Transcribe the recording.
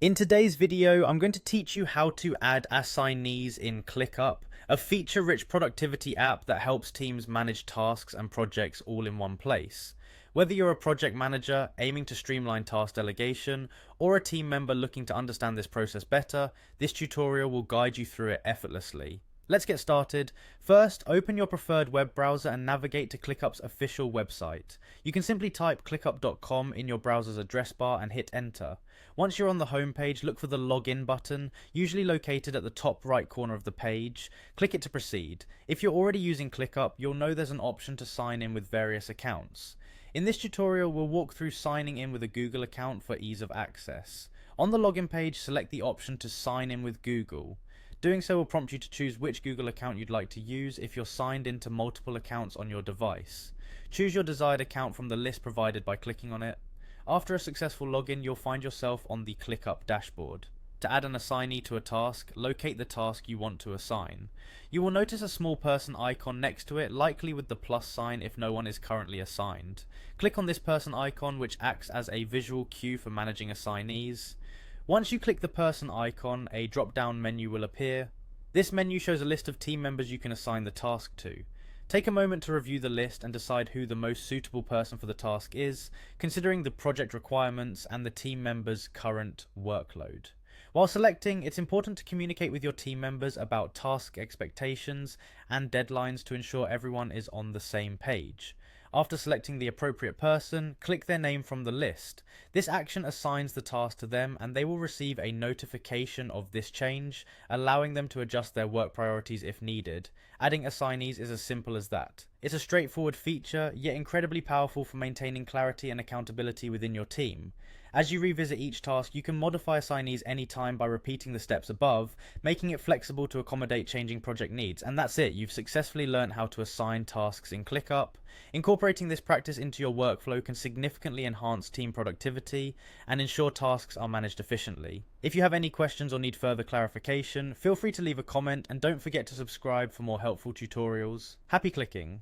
In today's video, I'm going to teach you how to add assignees in ClickUp, a feature-rich productivity app that helps teams manage tasks and projects all in one place. Whether you're a project manager aiming to streamline task delegation, or a team member looking to understand this process better, this tutorial will guide you through it effortlessly. Let's get started. First, open your preferred web browser and navigate to ClickUp's official website. You can simply type clickup.com in your browser's address bar and hit enter. Once you're on the home page, look for the login button, usually located at the top right corner of the page. Click it to proceed. If you're already using ClickUp, you'll know there's an option to sign in with various accounts. In this tutorial, we'll walk through signing in with a Google account for ease of access. On the login page, select the option to sign in with Google. Doing so will prompt you to choose which Google account you'd like to use if you're signed into multiple accounts on your device. Choose your desired account from the list provided by clicking on it. After a successful login, you'll find yourself on the ClickUp dashboard. To add an assignee to a task, locate the task you want to assign. You will notice a small person icon next to it, likely with the plus sign if no one is currently assigned. Click on this person icon, which acts as a visual cue for managing assignees. Once you click the person icon, a drop-down menu will appear. This menu shows a list of team members you can assign the task to. Take a moment to review the list and decide who the most suitable person for the task is, considering the project requirements and the team member's current workload. While selecting, it's important to communicate with your team members about task expectations and deadlines to ensure everyone is on the same page. After selecting the appropriate person, click their name from the list. This action assigns the task to them and they will receive a notification of this change, allowing them to adjust their work priorities if needed. Adding assignees is as simple as that. It's a straightforward feature, yet incredibly powerful for maintaining clarity and accountability within your team. As you revisit each task, you can modify assignees anytime by repeating the steps above, making it flexible to accommodate changing project needs. And that's it, you've successfully learned how to assign tasks in ClickUp. Incorporating this practice into your workflow can significantly enhance team productivity and ensure tasks are managed efficiently. If you have any questions or need further clarification, feel free to leave a comment and don't forget to subscribe for more helpful tutorials. Happy clicking!